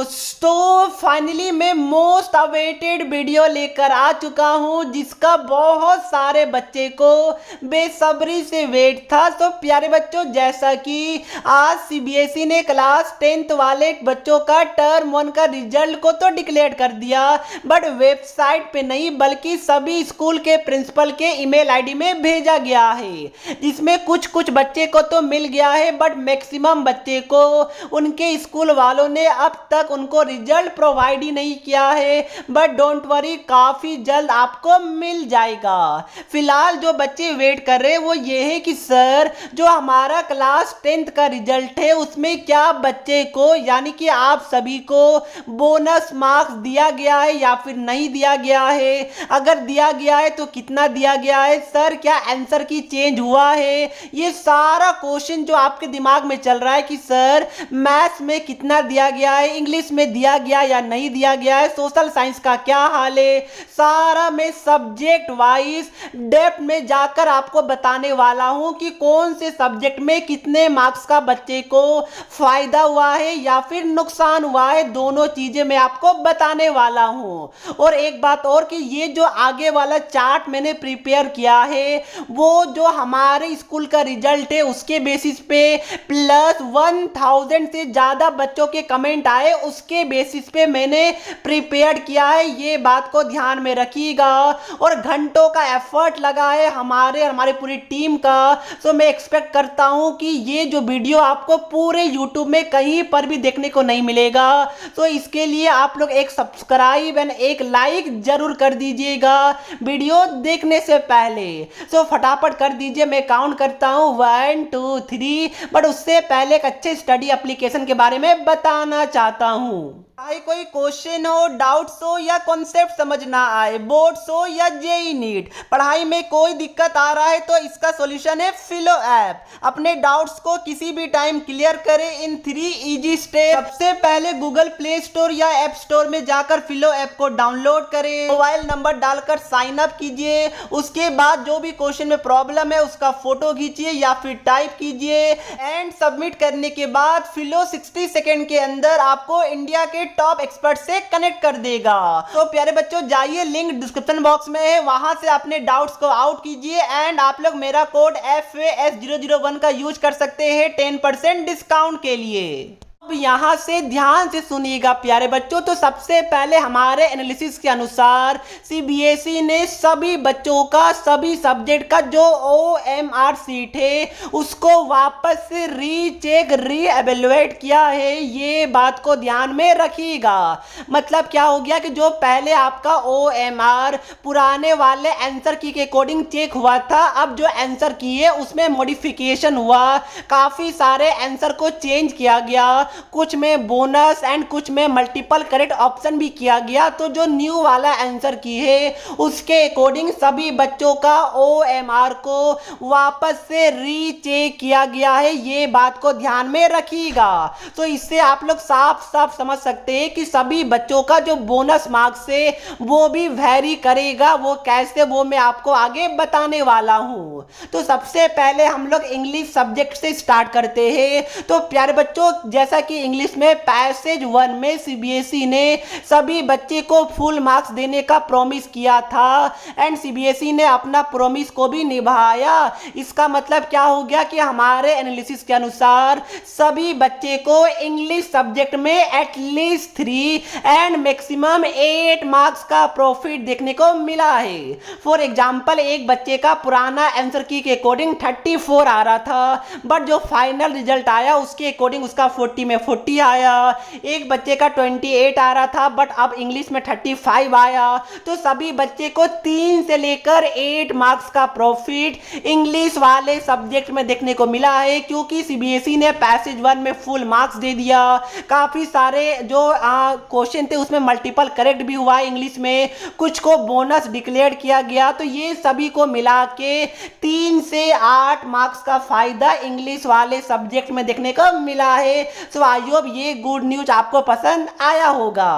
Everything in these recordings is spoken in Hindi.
दोस्तों फाइनली मैं मोस्ट अवेटेड वीडियो लेकर आ चुका हूं जिसका बहुत सारे बच्चे को बेसब्री से वेट था। तो प्यारे बच्चों, जैसा कि आज सीबीएसई ने क्लास 10th वाले बच्चों का टर्म 1 का रिजल्ट को तो डिक्लेयर कर दिया, बट वेबसाइट पे नहीं बल्कि सभी स्कूल के प्रिंसिपल के ईमेल आईडी में भेजा गया है, जिसमें कुछ कुछ बच्चे को तो मिल गया है बट मैक्सिमम बच्चे को उनके स्कूल वालों ने अब तक उनको रिजल्ट प्रोवाइड ही नहीं किया है। बट डोंट वरी, काफी जल्द आपको मिल जाएगा। फिलहाल जो बच्चे वेट कर रहे हैं वो ये है कि सर जो हमारा क्लास 10th का रिजल्ट है उसमें क्या बच्चे को यानी कि आप सभी को बोनस मार्क्स दिया गया है या फिर नहीं दिया गया है। अगर दिया गया है तो कितना दिया गया है सर, क्या आंसर की चेंज हुआ है। ये सारा क्वेश्चन जो आपके दिमाग में चल रहा है कि सर मैथ्स में कितना दिया गया है, इंग्लिश में दिया गया या नहीं दिया गया है, सोशल साइंस का क्या हाल है, सारा मैं सब्जेक्ट वाइज डेप्थ में जाकर आपको बताने वाला हूं कि कौन से सब्जेक्ट में कितने मार्क्स का बच्चे को फायदा हुआ है या फिर नुकसान हुआ है। दोनों चीजें मैं आपको बताने वाला हूं। और एक बात और कि ये जो आगे वाला चार्ट मैंने प्रिपेयर किया है वो जो हमारे स्कूल का रिजल्ट है उसके बेसिस पे प्लस 1000 से ज्यादा बच्चों के कमेंट आए उसके बेसिस पे मैंने प्रिपेयर किया है। ये बात को ध्यान में रखिएगा। और घंटों का एफर्ट लगा है हमारे पूरी टीम का। तो मैं एक्सपेक्ट करता हूं कि ये जो वीडियो आपको पूरे यूट्यूब में कहीं पर भी देखने को नहीं मिलेगा। तो इसके लिए आप लोग एक सब्सक्राइब एंड एक लाइक जरूर कर दीजिएगा वीडियो देखने से पहले। तो फटाफट कर दीजिए, मैं काउंट करता हूं 1 2 3। बट उससे पहले एक अच्छे स्टडी एप्लीकेशन के बारे में बताना चाहता हूं। चाहे कोई क्वेश्चन हो, डाउट्स हो या कॉन्सेप्ट समझ ना आए, बोर्ड्स हो या जेई नीट, पढ़ाई में कोई दिक्कत आ रहा है तो इसका सॉल्यूशन है फिलो ऐप। अपने डाउट्स को किसी भी टाइम क्लियर करें इन 3 इजी स्टेप। सबसे पहले गूगल प्ले स्टोर या ऐप स्टोर में जाकर फिलो ऐप को डाउनलोड करें, मोबाइल नंबर डालकर साइन अप कीजिए। उसके बाद जो भी क्वेश्चन में प्रॉब्लम है उसका फोटो खींचिए या फिर टाइप कीजिए एंड सबमिट करने के बाद फिलो 60 सेकेंड के अंदर आपको इंडिया के टॉप एक्सपर्ट से कनेक्ट कर देगा। तो प्यारे बच्चों जाइए, लिंक डिस्क्रिप्शन बॉक्स में है, वहां से अपने डाउट्स को आउट कीजिए एंड आप लोग मेरा कोड FAS001 का यूज कर सकते हैं 10% डिस्काउंट के लिए। अब यहाँ से ध्यान से सुनिएगा प्यारे बच्चों। तो सबसे पहले हमारे एनालिसिस के अनुसार सीबीएसई ने सभी बच्चों का सभी सब्जेक्ट का जो OMR सीट है उसको वापस से रीचेक रीएवेल्युएट किया है। ये बात को ध्यान में रखिएगा। मतलब क्या हो गया कि जो पहले आपका OMR पुराने वाले आंसर की के अकॉर्डिंग चेक हुआ था, अब जो आंसर की है उसमें मॉडिफिकेशन हुआ, काफी सारे आंसर को चेंज किया गया, कुछ में बोनस एंड कुछ में मल्टीपल करेक्ट ऑप्शन भी किया गया। तो जो न्यू वाला आंसर की है उसके अकॉर्डिंग सभी बच्चों का OMR को वापस से रीचेक किया गया है। ये बात को ध्यान में रखिएगा। तो इससे आप लोग साफ साफ समझ सकते हैं कि सभी बच्चों का जो बोनस मार्क्स है वो भी वेरी करेगा। वो कैसे, वो मैं आपको आगे बताने वाला हूं। तो सबसे पहले हम लोग इंग्लिश सब्जेक्ट से स्टार्ट करते हैं। तो प्यारे बच्चों जैसा कि इंग्लिश में पैसेज 1 में सीबीएसई ने सभी बच्चे को फुल मार्क्स देने का प्रॉमिस किया था एंड सीबीएसई ने अपना प्रॉमिस को भी निभाया। इसका मतलब क्या हो गया कि हमारे एनालिसिस के अनुसार सभी बच्चे को इंग्लिश सब्जेक्ट में एटलीस्ट 3 एंड मैक्सिमम 8 मार्क्स का प्रॉफिट देखने को मिला है। फॉर एग्जांपल एक बच्चे का पुराना आंसर की के अकॉर्डिंग 34 आ रहा था, बट जो फाइनल रिजल्ट आया उसके अकॉर्डिंग उसका 40 में 40 आया। एक बच्चे का 28 आ रहा था बट अब इंग्लिश में 35 आया। तो सभी बच्चे को 3 से लेकर 8 मार्क्स का प्रॉफिट इंग्लिश वाले सब्जेक्ट में देखने को मिला है, क्योंकि सीबीएसई ने पैसेज 1 में फुल मार्क्स दे दिया। काफी सारे जो क्वेश्चन थे उसमें मल्टीपल करेक्ट भी हुआ इंग्लिश में, कुछ को बोनस डिक्लेयर किया गया। तो ये सभी को मिला के 3 से 8 मार्क्स का फायदा इंग्लिश वाले सब्जेक्ट में देखने को मिला है। तो आई होप ये गुड न्यूज आपको पसंद आया होगा।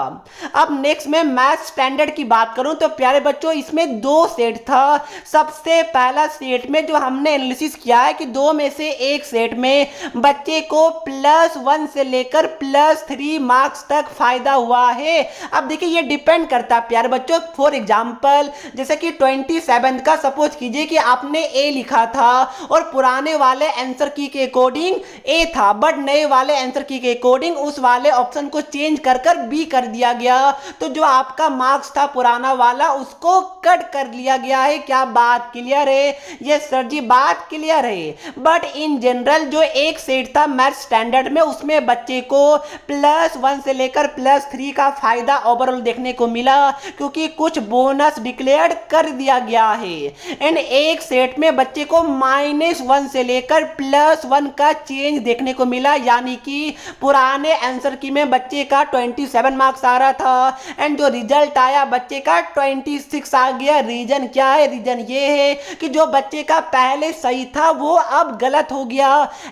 अब नेक्स्ट में मैथ स्टैंडर्ड की बात करूं तो प्यारे बच्चों इसमें दो सेट था। सबसे पहला सेट में जो हमने एनालिसिस किया है कि दो में से एक सेट में बच्चे को +1 से लेकर +3 मार्क्स तक फायदा हुआ है। अब देखिए ये डिपेंड करता है प्यारे बच्चों। फॉर एग्जांपल जैसे कि 27 का सपोज कीजिए कि आपने ए लिखा था और पुराने वाले आंसर की के अकॉर्डिंग ए था, बट नए वाले आंसर की के अकॉर्डिंग उस वाले ऑप्शन को चेंज कर कर बी कर दिया गया, तो जो आपका मार्क्स था पुराना वाला उसको कट कर लिया गया है। क्या बात क्लियर है? ये सर जी बात क्लियर है। बट इन जनरल जो एक सेट था मैथ स्टैंडर्ड में उसमें बच्चे को +1 से लेकर +3 का फायदा ओवरऑल देखने को मिला, क्योंकि कुछ बोनस डिक्लेयर कर दिया गया है। एंड एक सेट में बच्चे को -1 से लेकर +1 का चेंज देखने को मिला, यानी कि पुराने आंसर की में बच्चे का 27 मार्क्स आ रहा था एंड जो रिजल्ट आया बच्चे का 26 आ गया। रीजन क्या है? रीजन ये है कि जो बच्चे का पहले सही था वो अब गलत हो गया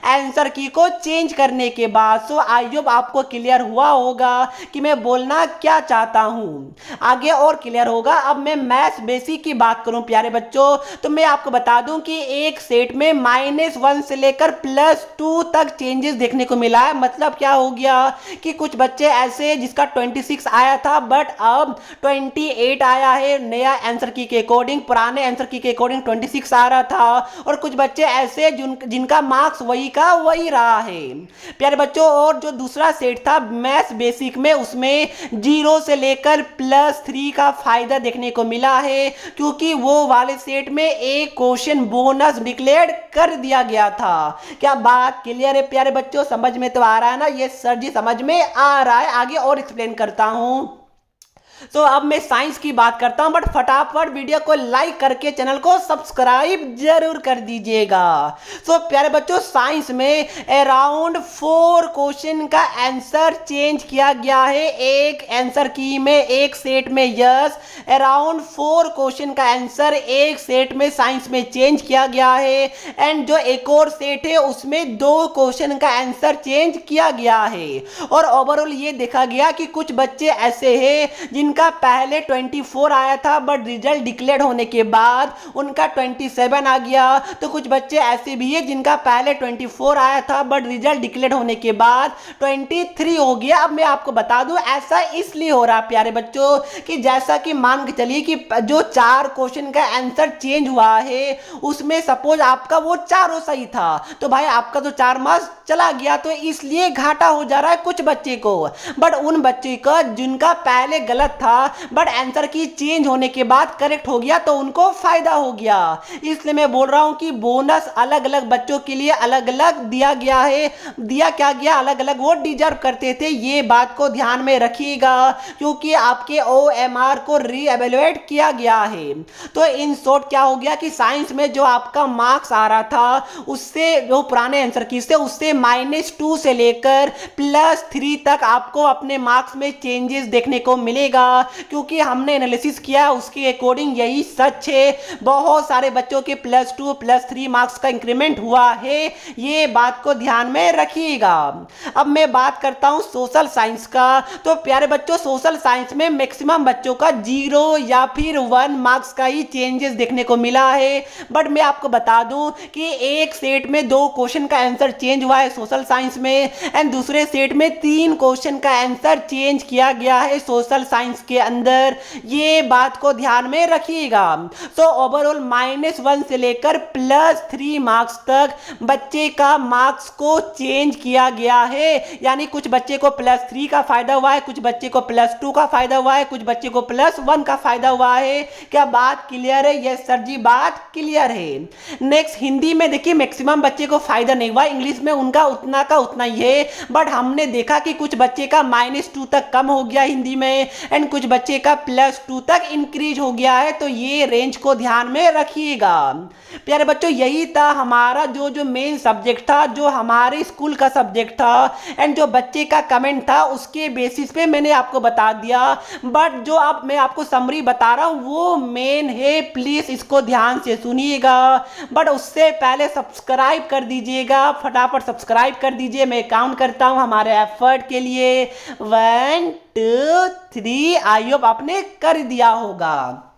आंसर की को चेंज करने के बाद। सो आई होप आपको क्लियर हुआ होगा कि मैं बोलना क्या चाहता हूं, आगे और क्लियर होगा। अब मैं मैथ्स बेसिक की बात करूं प्यारे बच्चों तो मैं आपको बता दूं कि एक सेट में -1 से लेकर +2 तक चेंजेस देखने को मिला है। मतलब क्या हो गया कि कुछ बच्चे ऐसे जिसका 26 आया था बट अब 28 आया है नया आंसर की के अकॉर्डिंग, पुराने आंसर की के अकॉर्डिंग 26 आ रहा था। और कुछ बच्चे ऐसे जिनका मार्क्स वही का वही रहा है प्यारे बच्चों। और जो दूसरा सेट था मैथ्स बेसिक में उसमें 0 से लेकर +3 का फायदा देखने को मिला है, क्योंकि वो वाले सेट में एक क्वेश्चन बोनस डिक्लेयर कर दिया गया था। क्या बात क्लियर है प्यारे बच्चों? समझ में तो आ रहा है ना? ये सर जी समझ में आ रहा है, आगे और एक्सप्लेन करता हूं। तो अब मैं साइंस की बात करता हूं, बट फटाफट वीडियो को लाइक करके चैनल को सब्सक्राइब जरूर कर दीजिएगा। तो प्यारे बच्चों साइंस में अराउंड 4 क्वेश्चन का आंसर चेंज किया गया है। एक आंसर की में एक सेट में यस, अराउंड 4 क्वेश्चन का आंसर एक सेट में साइंस में चेंज किया गया है। एंड जो एक और सेट है उसमें 2 क्वेश्चन का आंसर चेंज किया गया है। और ओवरऑल ये देखा गया कि कुछ बच्चे ऐसे हैं जिनका पहले 24 आया था बट रिजल्ट डिक्लेयर होने के बाद उनका 27 आ गया। तो कुछ बच्चे ऐसे भी हैं जिनका पहले 24 आया था बट रिजल्ट डिक्लेयर होने के बाद 23 हो गया। अब मैं आपको बता दूं ऐसा इसलिए हो रहा है प्यारे बच्चों कि जैसा कि मान के चलिए कि जो 4 क्वेश्चन का आंसर चेंज हुआ है उसमें सपोज आपका वो चारों सही था, तो भाई आपका तो 4 मार्क्स चला गया, तो इसलिए घाटा हो जा रहा है कुछ बच्चे को। बट उन बच्चे का जिनका पहले गलत था बट आंसर की चेंज होने के बाद करेक्ट हो गया तो उनको फायदा हो गया। इसलिए मैं बोल रहा हूं कि बोनस अलग अलग बच्चों के लिए अलग अलग दिया गया है। दिया क्या गया अलग अलग, वो डिजर्व करते थे, ये बात को ध्यान में रखिएगा क्योंकि आपके OMR को रीएवेल्युएट किया गया है। तो इन शॉर्ट क्या हो गया कि साइंस में जो आपका मार्क्स आ रहा था उससे जो पुराने आंसर की से उससे -2 से लेकर +3 तक आपको अपने मार्क्स में चेंजेस देखने को मिलेगा, क्योंकि हमने एनालिसिस किया उसके अकॉर्डिंग यही सच है। बहुत सारे बच्चों के +2 +3 मार्क्स का इंक्रीमेंट हुआ है, ये बात को ध्यान में रखिएगा। अब मैं बात करता हूं सोशल साइंस का। तो प्यारे बच्चों सोशल साइंस में मैक्सिमम बच्चों का 0 या फिर 1 मार्क्स का ही चेंजेस देखने को मिला है। बट मैं आपको बता दूं कि एक सेट में 2 क्वेश्चन का आंसर चेंज हुआ है सोशल साइंस में एंड दूसरे सेट में 3 क्वेश्चन का आंसर चेंज किया गया है सोशल साइंस के अंदर, ये बात को ध्यान में रखिएगा। तो ओवरऑल -1 से लेकर +3 मार्क्स तक बच्चे का मार्क्स को चेंज किया गया है, यानी कुछ बच्चे को +3 का फायदा हुआ है, कुछ बच्चे को +2 का फायदा हुआ है, कुछ बच्चे को +1 का फायदा हुआ है। क्या बात क्लियर है? यस सर जी बात क्लियर है। नेक्स्ट हिंदी में देखिए मैक्सिमम बच्चे को फायदा नहीं हुआ, इंग्लिश में उनका उतना का उतना ही है, बट हमने देखा कि कुछ बच्चे का -2 तक कम हो गया हिंदी में एंड एंड कुछ बच्चे का +2 तक इंक्रीज हो गया है। तो ये रेंज को ध्यान में रखिएगा। प्यारे बच्चों, यही था हमारा जो मेन सब्जेक्ट था, जो हमारे स्कूल का सब्जेक्ट था एंड जो बच्चे का कमेंट था उसके बेसिस पे मैंने आपको बता दिया। बट जो अब मैं आपको समरी बता रहा हूँ वो मेन है, प्लीज इसको ध्यान से सुनिएगा। बट उससे पहले सब्सक्राइब कर दीजिएगा, फटाफट सब्सक्राइब कर दीजिए। मैं काउंट करता हूँ हमारे एफर्ट के लिए 1 2 3। आई होप आपने कर दिया होगा।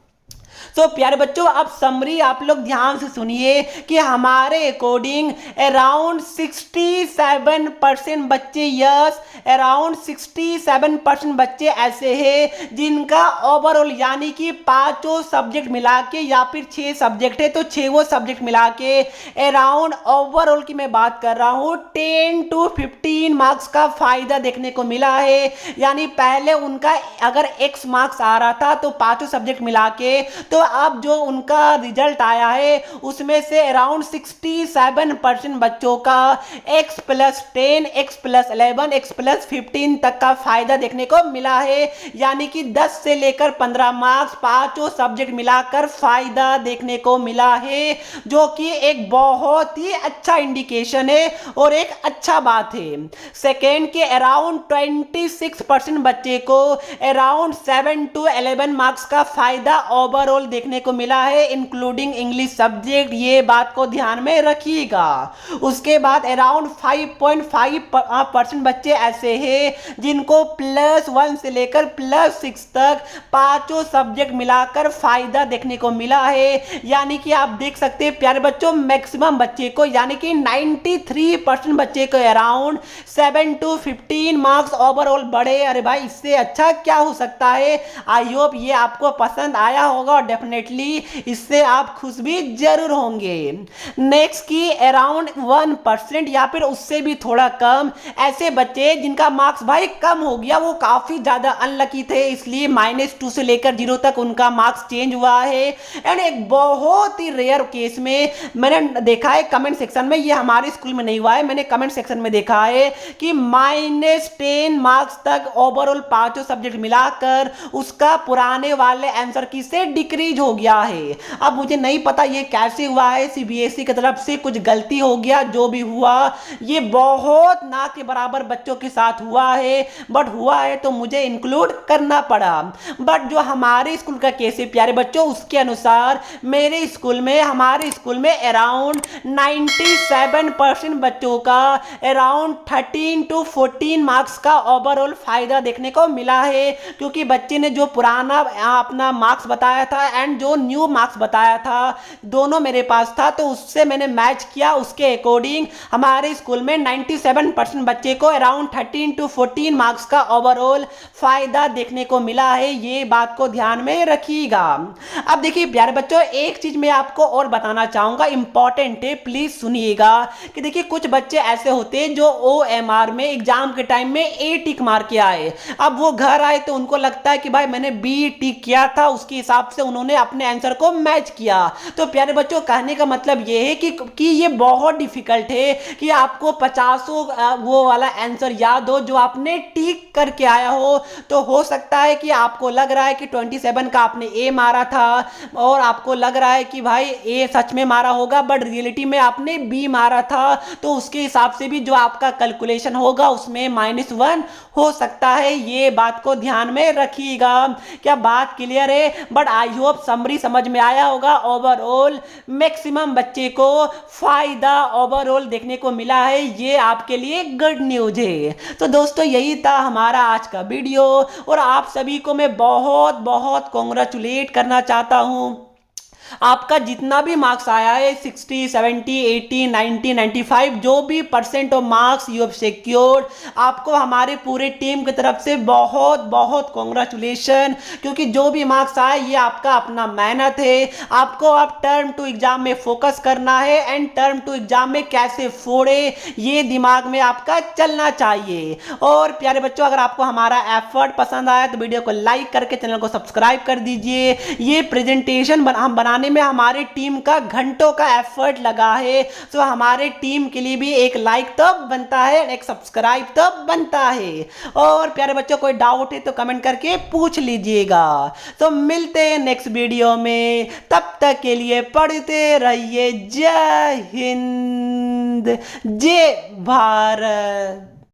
तो प्यारे बच्चों, अब समरी आप लोग ध्यान से सुनिए कि हमारे अकॉर्डिंग अराउंड 67% बच्चे, यस अराउंड 67% बच्चे ऐसे हैं जिनका ओवरऑल यानी कि 5 सब्जेक्ट मिला के या फिर 6 सब्जेक्ट है तो 6 सब्जेक्ट मिला के अराउंड ओवरऑल की मैं बात कर रहा हूँ 10 to 15 मार्क्स का फायदा देखने को मिला है। यानी पहले उनका अगर x मार्क्स आ रहा था तो 5 सब्जेक्ट मिला के, तो अब जो उनका रिजल्ट आया है उसमें से अराउंड 67% बच्चों का x+10, x+11, x+15 तक का फायदा देखने को मिला है। यानी कि 10 से लेकर 15 मार्क्स 5 सब्जेक्ट मिलाकर फायदा देखने को मिला है, जो कि एक बहुत ही अच्छा इंडिकेशन है और एक अच्छा बात है। सेकेंड के अराउंड 26% बच्चे को अराउंड 7 to 11 मार्क्स का फायदा ओवरऑल देखने को मिला है, इंक्लूडिंग इंग्लिश सब्जेक्ट। ये बात को ध्यान में रखिएगा। उसके बाद अराउंड 5.5% बच्चे ऐसे हैं जिनको +1 से लेकर +6 तक 5 सब्जेक्ट मिलाकर फायदा देखने को मिला है। यानी कि आप देख सकते हैं प्यारे बच्चों, मैक्सिमम बच्चे को यानी कि 93% बच्चे को अराउंड 7 to 15 मार्क्स ओवरऑल बढ़े। अरे भाई, इससे अच्छा क्या हो सकता है। आई होप ये आपको पसंद आया होगा और डेफिनेटली इससे आप खुश भी जरूर होंगे। नेक्स्ट की अराउंड 1% या फिर उससे भी थोड़ा कम ऐसे बच्चे जिनका मार्क्स भाई कम हो गया, वो काफी ज्यादा अनलकी थे, इसलिए -2 से लेकर 0 तक उनका मार्क्स चेंज हुआ है। एंड एक बहुत ही रेयर केस में मैंने देखा है कमेंट सेक्शन में, ये हमारे स्कूल में नहीं हुआ है, मैंने कमेंट सेक्शन में देखा है कि -10 मार्क्स तक ओवरऑल 5 सब्जेक्ट मिलाकर उसका पुराने वाले आंसर की से डिक्रीज हो गया है। अब मुझे नहीं पता ये कैसे हुआ है, सीबीएसई की तरफ से कुछ गलती हो गया, जो भी हुआ ये बहुत ना के बराबर बच्चों के साथ हुआ है, बट हुआ है तो मुझे इंक्लूड करना पड़ा। बट जो हमारे स्कूल का केस है प्यारे बच्चों, उसके अनुसार मेरे स्कूल में, हमारे स्कूल में अराउंड 97% बच्चों का अराउंड 13 to 14 मार्क्स का ओवरऑल फायदा देखने को मिला है, क्योंकि बच्चे ने जो पुराना अपना मार्क्स बताया था एंड जो न्यू मार्क्स बताया था दोनों मेरे पास था, तो उससे मैंने मैच किया। उसके अकॉर्डिंग हमारे स्कूल में 97% बच्चे को अराउंड 13 to 14 मार्क्स का ओवरऑल फायदा देखने को मिला है। ये बात को ध्यान में रखिएगा। अब देखिए प्यारे बच्चों, एक चीज मैं आपको और बताना चाहूंगा, इंपॉर्टेंट है, प्लीज सुनिएगा कि देखिए कुछ बच्चे ऐसे होते हैं जो OMR में एग्जाम के टाइम में A टिक मार के आए, अब वो घर आए तो उनको लगता है कि भाई मैंने B टिक किया था, उसके हिसाब से उन्होंने अपने आंसर को मैच किया। तो प्यारे बच्चों, कहने का मतलब ये है कि ये बहुत डिफिकल्ट है कि आपको 50 वो वाला आंसर याद हो जो आपने टिक करके आया हो। तो हो सकता है कि आपको लग रहा है कि 27 का आपने A मारा था और आपको लग रहा है कि भाई A सच में मारा होगा, बट रियलिटी में आपने B मारा था, तो उसके हिसाब से भी जो आपका कैलकुलेशन होगा उसमें -1 हो सकता है। ये बात को ध्यान में रखिएगा। क्या बात क्लियर है? बट आई होप समरी समझ में आया होगा। ओवरऑल मैक्सिमम बच्चे को फायदा ओवरऑल देखने को मिला है, ये आपके लिए गुड न्यूज है। तो दोस्तों, यही था हमारा आज का वीडियो और आप सभी को मैं बहुत बहुत कॉन्ग्रेचुलेट करना चाहता हूं। आपका जितना भी मार्क्स आया है 60, 70, 80, 90, 95 जो भी % of marks you have secured, आपको हमारे पूरे टीम की तरफ से बहुत बहुत कॉन्ग्रेचुलेशन, क्योंकि जो भी मार्क्स आए ये आपका अपना मेहनत है। आपको अब टर्म टू एग्जाम में फोकस करना है एंड टर्म टू एग्जाम में कैसे फोड़े ये दिमाग में आपका चलना चाहिए। और प्यारे बच्चों, अगर आपको हमारा एफर्ट पसंद आया तो वीडियो को लाइक करके चैनल को सब्सक्राइब कर दीजिए। ये प्रेजेंटेशन हम बना बनाने में हमारी टीम का घंटों का एफर्ट लगा है। सो हमारे टीम के लिए भी एक लाइक तो बनता है, एक सब्सक्राइब तो बनता है। और प्यारे बच्चों कोई डाउट है तो कमेंट करके पूछ लीजिएगा। तो मिलते हैं नेक्स्ट वीडियो में, तब तक के लिए पढ़ते रहिए। जय हिंद, जय भारत।